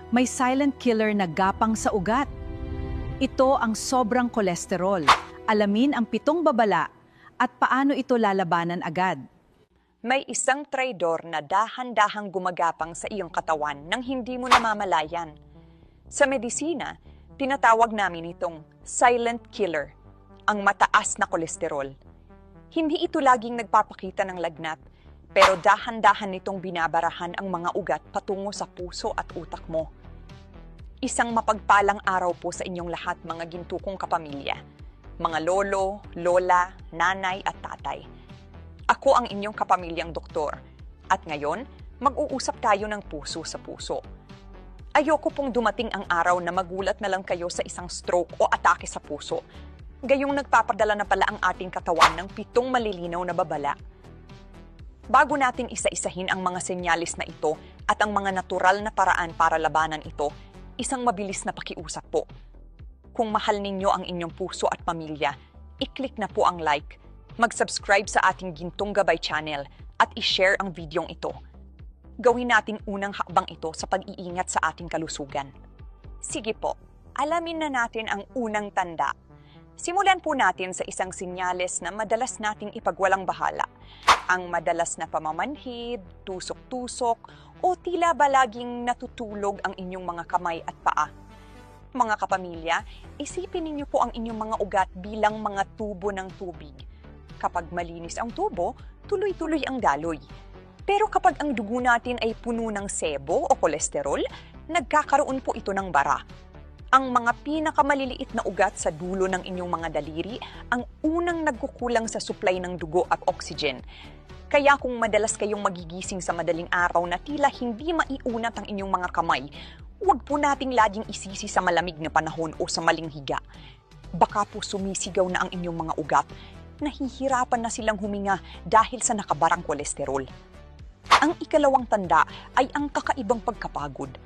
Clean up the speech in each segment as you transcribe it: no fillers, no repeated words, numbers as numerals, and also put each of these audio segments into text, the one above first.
May silent killer na gapang sa ugat. Ito ang sobrang kolesterol. Alamin ang 7 babala at paano ito lalabanan agad. May isang traidor na dahan-dahang gumagapang sa iyong katawan nang hindi mo namamalayan. Sa medisina, tinatawag namin itong silent killer, ang mataas na kolesterol. Hindi ito laging nagpapakita ng lagnat, pero dahan-dahan nitong binabarahan ang mga ugat patungo sa puso at utak mo. Isang mapagpalang araw po sa inyong lahat, mga gintukong kapamilya, mga lolo, lola, nanay at tatay. Ako ang inyong kapamilyang doktor, at ngayon, mag-uusap tayo ng puso sa puso. Ayoko pong dumating ang araw na magulat na lang kayo sa isang stroke o atake sa puso. Gayong nagpapadala na pala ang ating katawan ng 7 malilinaw na babala. Bago natin isa-isahin ang mga senyalis na ito at ang mga natural na paraan para labanan ito, isang mabilis na pakiusap po. Kung mahal ninyo ang inyong puso at pamilya, i-click na po ang like, mag-subscribe sa ating Gintong Gabay channel at i-share ang videong ito. Gawin natin unang hakbang ito sa pag-iingat sa ating kalusugan. Sige po, alamin na natin ang unang tanda. Simulan po natin sa isang senyales na madalas nating ipagwalang bahala. Ang madalas na pamamanhid, tusok-tusok, o tila ba laging natutulog ang inyong mga kamay at paa. Mga kapamilya, isipin ninyo po ang inyong mga ugat bilang mga tubo ng tubig. Kapag malinis ang tubo, tuloy-tuloy ang daloy. Pero kapag ang dugo natin ay puno ng sebo o kolesterol, nagkakaroon po ito ng bara. Ang mga pinakamaliliit na ugat sa dulo ng inyong mga daliri ang unang nagkukulang sa supply ng dugo at oxygen. Kaya kung madalas kayong magigising sa madaling araw na tila hindi maiunat ang inyong mga kamay, huwag po nating laging isisi sa malamig na panahon o sa maling higa. Baka po sumisigaw na ang inyong mga ugat. Nahihirapan na silang huminga dahil sa nakabarang kolesterol. Ang ikalawang tanda ay ang kakaibang pagkapagod.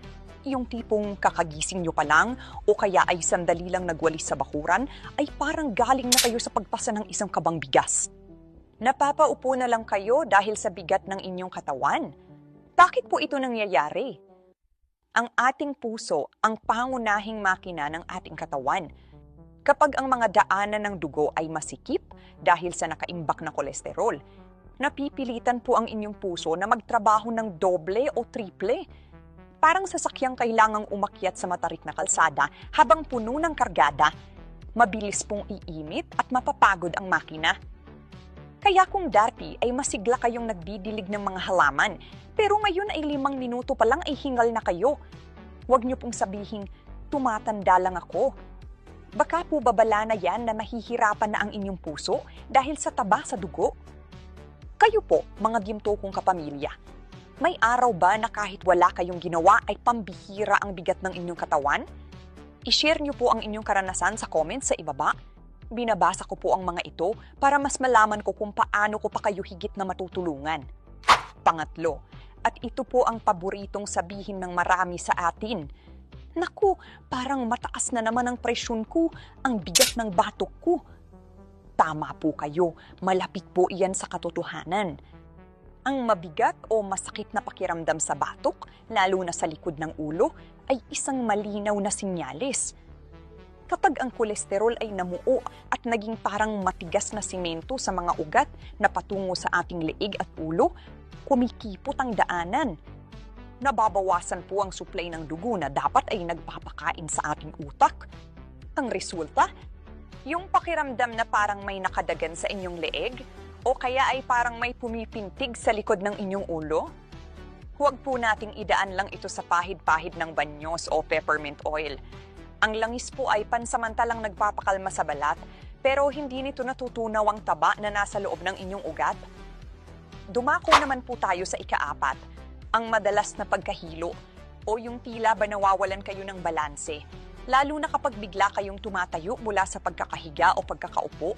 Yung tipong kakagising nyo pa lang o kaya ay sandali lang nagwalis sa bakuran ay parang galing na kayo sa pagpasa ng isang kabang bigas. Napapaupo na lang kayo dahil sa bigat ng inyong katawan. Bakit po ito nangyayari? Ang ating puso ang pangunahing makina ng ating katawan. Kapag ang mga daanan ng dugo ay masikip dahil sa nakaimbak na kolesterol, napipilitan po ang inyong puso na magtrabaho ng doble o triple. Parang sasakyang kailangang umakyat sa matarik na kalsada habang puno ng kargada, mabilis pong iinit at mapapagod ang makina. Kaya kung dati ay masigla kayong nagdidilig ng mga halaman, pero ngayon ay 5 minuto pa lang ay hingal na kayo. Huwag niyo pong sabihing, tumatanda lang ako. Baka po babala na yan na mahihirapan na ang inyong puso dahil sa taba sa dugo. Kayo po, mga gintukong kapamilya, may araw ba na kahit wala kayong ginawa ay pambihira ang bigat ng inyong katawan? I-share niyo po ang inyong karanasan sa comments sa ibaba. Binabasa ko po ang mga ito para mas malaman ko kung paano ko pa kayo higit na matutulungan. Pangatlo, at ito po ang paboritong sabihin ng marami sa atin. Naku, parang mataas na naman ang presyon ko, ang bigat ng batok ko. Tama po kayo, malapit po iyan sa katotohanan. Ang mabigat o masakit na pakiramdam sa batok, lalo na sa likod ng ulo, ay isang malinaw na sinyalis. Kapag ang kolesterol ay namuo at naging parang matigas na simento sa mga ugat na patungo sa ating leeg at ulo, kumikipot ang daanan. Nababawasan po ang supply ng dugo na dapat ay nagpapakain sa ating utak. Ang resulta, yung pakiramdam na parang may nakadagan sa inyong leeg o kaya ay parang may pumipintig sa likod ng inyong ulo. Huwag po nating idaan lang ito sa pahid-pahid ng banyos o peppermint oil. Ang langis po ay pansamantalang nagpapakalma sa balat, pero hindi nito natutunaw ang taba na nasa loob ng inyong ugat. Dumako naman po tayo sa ika-4, ang madalas na pagkahilo o yung tila ba nawawalan kayo ng balanse, lalo na kapag bigla kayong tumatayo mula sa pagkakahiga o pagkakaupo.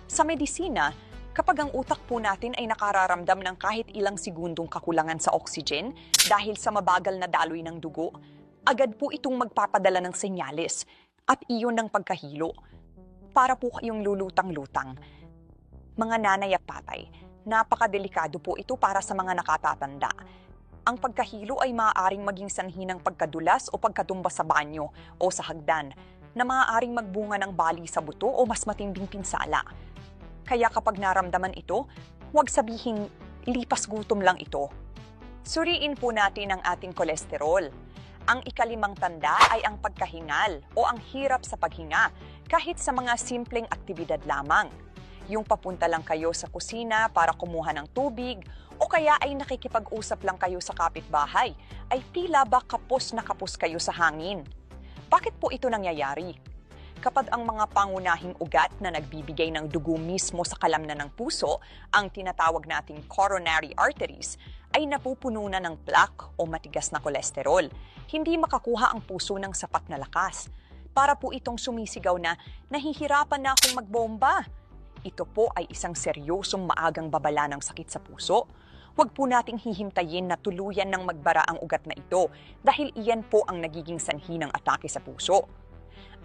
Sa medisina, kapag ang utak po natin ay nakararamdam ng kahit ilang segundong kakulangan sa oxygen dahil sa mabagal na daloy ng dugo, agad po itong magpapadala ng senyales at iyon ng pagkahilo. Para po kayong lulutang-lutang. Mga nanay at tatay, napakadelikado po ito para sa mga nakatatanda. Ang pagkahilo ay maaaring maging sanhi ng pagkadulas o pagkatumba sa banyo o sa hagdan, na maaaring magbunga ng bali sa buto o mas matinding pinsala. Kaya kapag naramdaman ito, huwag sabihing lipas gutom lang ito. Suriin po natin ang ating kolesterol. Ang ikalimang tanda ay ang pagkahingal o ang hirap sa paghinga kahit sa mga simpleng aktibidad lamang. Yung papunta lang kayo sa kusina para kumuha ng tubig o kaya ay nakikipag-usap lang kayo sa kapitbahay, ay tila ba kapos na kapos kayo sa hangin. Bakit po ito nangyayari? Kapag ang mga pangunahing ugat na nagbibigay ng dugo mismo sa kalamnan ng puso, ang tinatawag nating coronary arteries, ay napupuno na ng plaque o matigas na kolesterol. Hindi makakuha ang puso ng sapat na lakas. Para po itong sumisigaw na, nahihirapan na akong magbomba. Ito po ay isang seryosong maagang babala ng sakit sa puso. Huwag po nating hihintayin na tuluyan ng magbara ang ugat na ito dahil iyan po ang nagiging sanhi ng atake sa puso.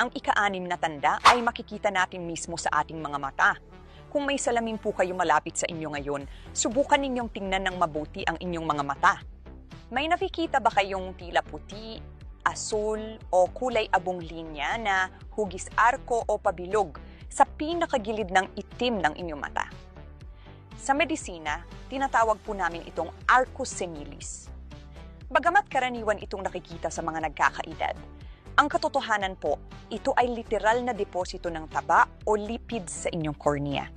Ang ika-6 na tanda ay makikita natin mismo sa ating mga mata. Kung may salamin po kayo malapit sa inyo ngayon, subukan ninyong tingnan ng mabuti ang inyong mga mata. May nakikita ba kayong tila puti, asul o kulay abong linya na hugis arko o pabilog sa pinakagilid ng itim ng inyong mata? Sa medisina, tinatawag po namin itong arcus senilis. Bagamat karaniwan itong nakikita sa mga nagkakaedad, ang katotohanan po, ito ay literal na deposito ng taba o lipids sa inyong cornea.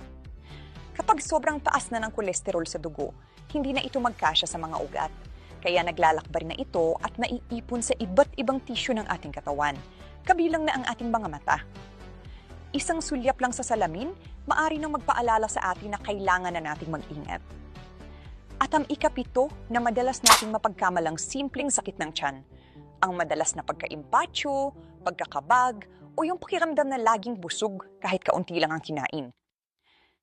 Kapag sobrang taas na ng kolesterol sa dugo, hindi na ito magkasya sa mga ugat. Kaya naglalakbar na ito at naiipon sa iba't ibang tissue ng ating katawan, kabilang na ang ating mga mata. Isang sulyap lang sa salamin, maari nang magpaalala sa atin na kailangan na nating mag-ingat. At ang ika-7 na madalas nating mapagkamalang simpleng sakit ng tiyan, ang madalas na pagka-impatyo, pagkakabag, o yung pakiramdam na laging busog kahit kaunti lang ang kinain.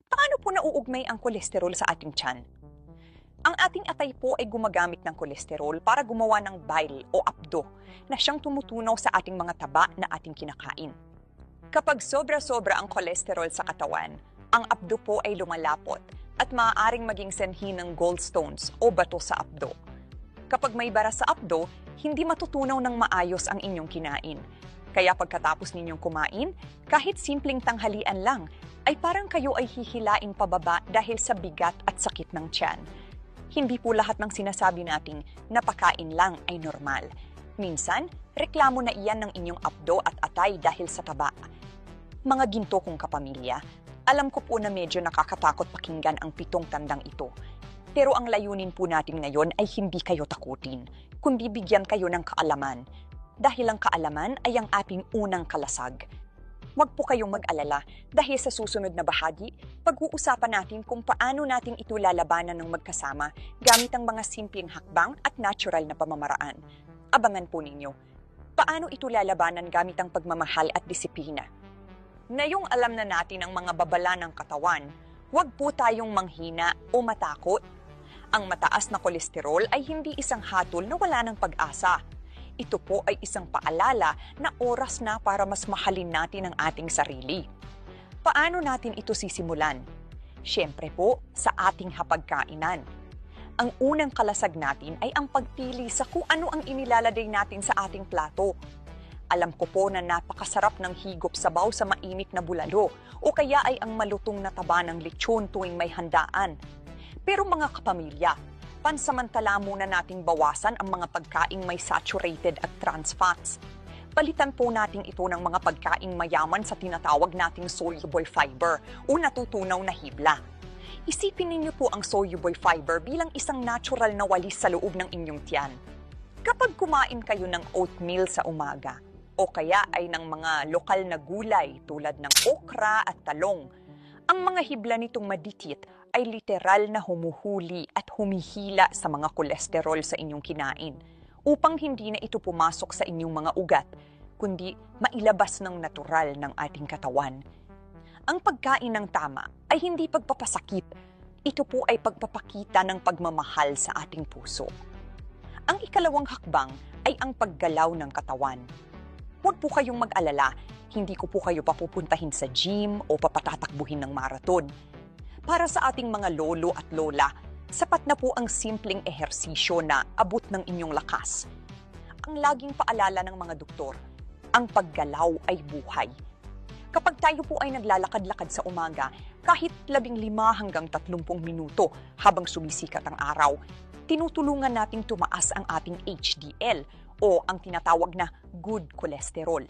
Paano po nauugmay ang kolesterol sa ating tiyan? Ang ating atay po ay gumagamit ng kolesterol para gumawa ng bile o apdo na siyang tumutunaw sa ating mga taba na ating kinakain. Kapag sobra-sobra ang kolesterol sa katawan, ang apdo po ay lumalapot at maaaring maging sanhi ng gallstones o bato sa apdo. Kapag may bara sa apdo, hindi matutunaw ng maayos ang inyong kinain. Kaya pagkatapos ninyong kumain, kahit simpleng tanghalian lang, ay parang kayo ay hihilain pababa dahil sa bigat at sakit ng tiyan. Hindi po lahat ng sinasabi nating napakain lang ay normal. Minsan, reklamo na iyan ng inyong apdo at atay dahil sa taba. Mga ginto kong kapamilya, alam ko po na medyo nakakatakot pakinggan ang 7 tandang ito. Pero ang layunin po natin ngayon ay hindi kayo takutin, kundi bigyan kayo ng kaalaman. Dahil ang kaalaman ay ang ating unang kalasag. Huwag po kayong mag-alala dahil sa susunod na bahagi, pag-uusapan natin kung paano natin ito lalabanan ng magkasama gamit ang mga simpleng hakbang at natural na pamamaraan. Abangan po ninyo. Paano ito lalabanan gamit ang pagmamahal at disiplina? Ngayong alam na natin ang mga babala ng katawan, huwag po tayong manghina o matakot. Ang mataas na kolesterol ay hindi isang hatol na wala ng pag-asa. Ito po ay isang paalala na oras na para mas mahalin natin ang ating sarili. Paano natin ito sisimulan? Siyempre po, sa ating hapagkainan. Ang unang kalasag natin ay ang pagpili sa kung ano ang inilalagay natin sa ating plato. Alam ko po na napakasarap ng higop sabaw sa mainit na bulalo o kaya ay ang malutong na taba ng lechon tuwing may handaan. Pero mga kapamilya, pansamantala muna nating bawasan ang mga pagkaing may saturated at trans fats. Palitan po natin ito ng mga pagkaing mayaman sa tinatawag nating soluble fiber o natutunaw na hibla. Isipin ninyo po ang soluble fiber bilang isang natural na walis sa loob ng inyong tiyan. Kapag kumain kayo ng oatmeal sa umaga, o kaya ay ng mga lokal na gulay tulad ng okra at talong, ang mga hibla nitong madikit ay literal na humuhuli at humihila sa mga kolesterol sa inyong kinain upang hindi na ito pumasok sa inyong mga ugat, kundi mailabas ng natural ng ating katawan. Ang pagkain ng tama ay hindi pagpapasakit. Ito po ay pagpapakita ng pagmamahal sa ating puso. Ang ikalawang hakbang ay ang paggalaw ng katawan. Huwag po kayong mag-alala, hindi ko po kayo papupuntahin sa gym o papatatakbuhin ng marathon. Para sa ating mga lolo at lola, Sapat na po ang simpleng ehersisyo na abot ng inyong lakas. Ang laging paalala ng mga doktor, ang paggalaw ay buhay. Kapag tayo po ay naglalakad-lakad sa umaga, kahit 15 hanggang 30 minuto habang sumisikat ang araw, tinutulungan nating tumaas ang ating HDL o ang tinatawag na good cholesterol.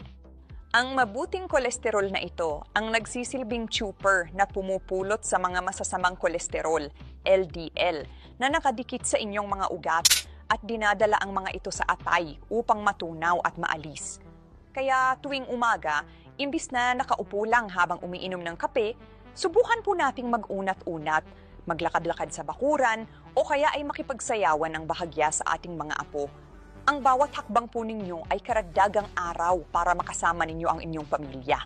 Ang mabuting kolesterol na ito ang nagsisilbing tupper na pumupulot sa mga masasamang kolesterol, LDL, na nakadikit sa inyong mga ugat at dinadala ang mga ito sa atay upang matunaw at maalis. Kaya tuwing umaga, imbis na nakaupo lang habang umiinom ng kape, subukan po nating mag-unat-unat, maglakad-lakad sa bakuran o kaya ay makipagsayawan ng bahagya sa ating mga apo. Ang bawat hakbang po ninyo ay karagdagang araw para makasama ninyo ang inyong pamilya.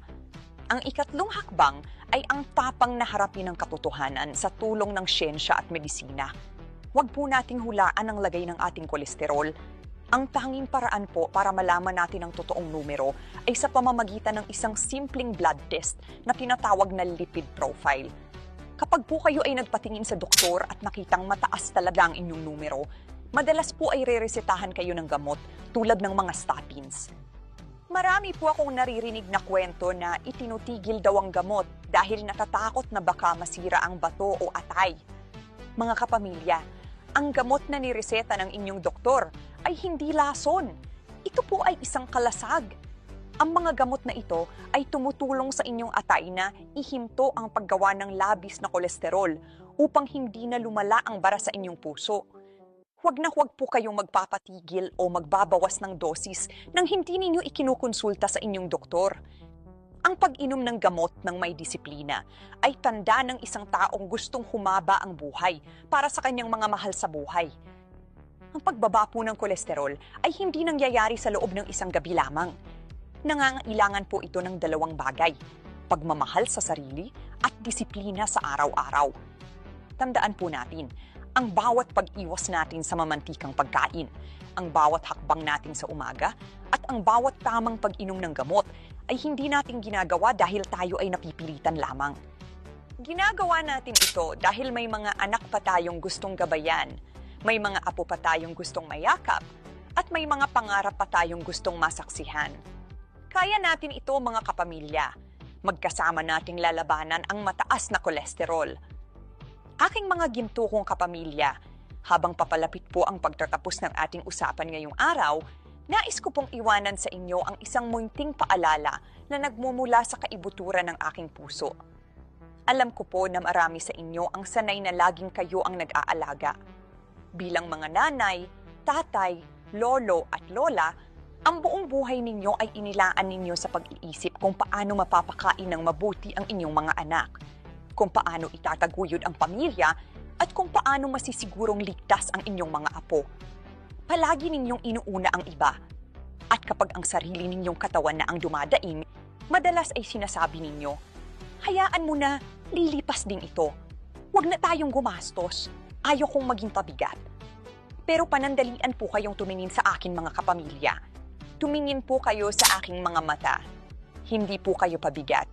Ang ikatlong hakbang ay ang tapang na harapin ng katotohanan sa tulong ng siyensya at medisina. Huwag po nating hulaan ang lagay ng ating kolesterol. Ang tanging paraan po para malaman natin ang totoong numero ay sa pamamagitan ng isang simpleng blood test na tinatawag na lipid profile. Kapag po kayo ay nagpatingin sa doktor at nakitang mataas talaga ang inyong numero, madalas po ay reresetahan kayo ng gamot tulad ng mga statins. Marami po akong naririnig na kwento na itinutigil daw ang gamot dahil natatakot na baka masira ang bato o atay. Mga kapamilya, ang gamot na nireseta ng inyong doktor ay hindi lason. Ito po ay isang kalasag. Ang mga gamot na ito ay tumutulong sa inyong atay na ihinto ang paggawa ng labis na kolesterol upang hindi na lumala ang bara sa inyong puso. Huwag na huwag po kayong magpapatigil o magbabawas ng dosis nang hindi ninyo ikinukonsulta sa inyong doktor. Ang pag-inom ng gamot ng may disiplina ay tanda ng isang taong gustong humaba ang buhay para sa kanyang mga mahal sa buhay. Ang pagbaba po ng kolesterol ay hindi nangyayari sa loob ng isang gabi lamang. Nangangailangan po ito ng dalawang bagay, pagmamahal sa sarili at disiplina sa araw-araw. Tandaan po natin, ang bawat pag-iwas natin sa mamantikang pagkain, ang bawat hakbang natin sa umaga, at ang bawat tamang pag-inom ng gamot ay hindi natin ginagawa dahil tayo ay napipilitan lamang. Ginagawa natin ito dahil may mga anak pa tayong gustong gabayan, may mga apo pa tayong gustong mayakap, at may mga pangarap pa tayong gustong masaksihan. Kaya natin ito, mga kapamilya. Magkasama nating lalabanan ang mataas na kolesterol. Aking mga ginto kong kapamilya, habang papalapit po ang pagtatapos ng ating usapan ngayong araw, nais ko pong iwanan sa inyo ang isang munting paalala na nagmumula sa kaibuturan ng aking puso. Alam ko po na marami sa inyo ang sanay na laging kayo ang nag-aalaga. Bilang mga nanay, tatay, lolo at lola, ang buong buhay ninyo ay inilaan ninyo sa pag-iisip kung paano mapapakain ng mabuti ang inyong mga anak, kung paano itataguyod ang pamilya, at kung paano masisigurong ligtas ang inyong mga apo. Palagi ninyong inuuna ang iba. At kapag ang sarili ninyong katawan na ang dumadaing, madalas ay sinasabi ninyo, hayaan mo na, lilipas din ito. Huwag na tayong gumastos. Ayaw kong maging pabigat. Pero panandalian po kayong tumingin sa akin, mga kapamilya. Tumingin po kayo sa aking mga mata. Hindi po kayo pabigat.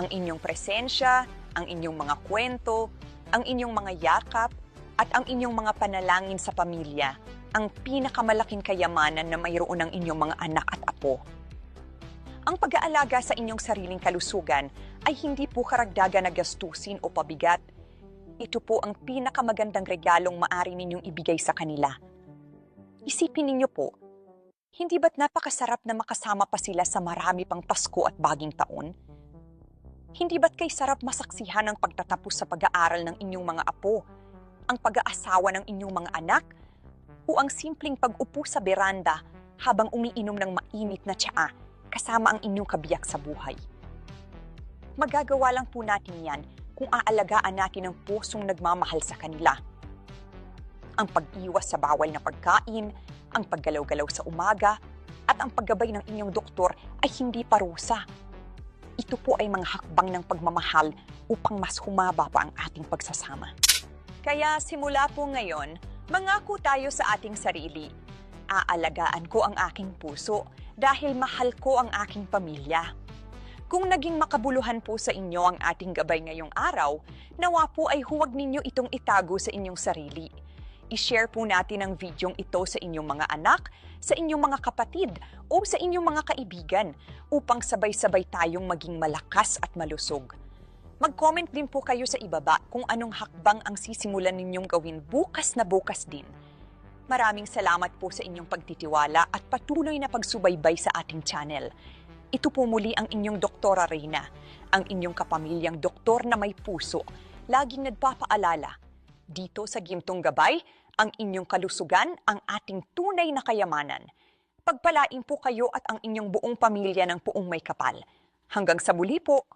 Ang inyong presensya, ang inyong mga kwento, ang inyong mga yakap, at ang inyong mga panalangin sa pamilya, ang pinakamalaking kayamanan na mayroon ng inyong mga anak at apo. Ang pag-aalaga sa inyong sariling kalusugan ay hindi po karagdagan na gastusin o pabigat. Ito po ang pinakamagandang regalong maaari ninyong ibigay sa kanila. Isipin ninyo po, hindi ba't napakasarap na makasama pa sila sa marami pang Pasko at Baging Taon? Hindi ba't kay sarap masaksihan ang pagtatapos sa pag-aaral ng inyong mga apo, ang pag-aasawa ng inyong mga anak, o ang simpleng pag-upo sa beranda habang umiinom ng mainit na tsaa kasama ang inyong kabiyak sa buhay? Magagawa lang po natin yan kung aalagaan natin ang pusong nagmamahal sa kanila. Ang pag-iwas sa bawal na pagkain, ang paggalaw-galaw sa umaga, at ang paggabay ng inyong doktor ay hindi parusa. Ito po ay mga hakbang ng pagmamahal upang mas humaba pa ang ating pagsasama. Kaya simula po ngayon, mangako tayo sa ating sarili. Aalagaan ko ang aking puso dahil mahal ko ang aking pamilya. Kung naging makabuluhan po sa inyo ang ating gabay ngayong araw, nawa po ay huwag ninyo itong itago sa inyong sarili. I-share po natin ang videong ito sa inyong mga anak, sa inyong mga kapatid, o sa inyong mga kaibigan upang sabay-sabay tayong maging malakas at malusog. Mag-comment din po kayo sa ibaba kung anong hakbang ang sisimulan ninyong gawin bukas na bukas din. Maraming salamat po sa inyong pagtitiwala at patuloy na pagsubaybay sa ating channel. Ito po muli ang inyong Doktora Reyna, ang inyong kapamilyang doktor na may puso, laging nagpapaalala. Dito sa Gintong Gabay, ang inyong kalusugan ang ating tunay na kayamanan. Pagpalain po kayo at ang inyong buong pamilya ng puong may kapal. Hanggang sa muli po!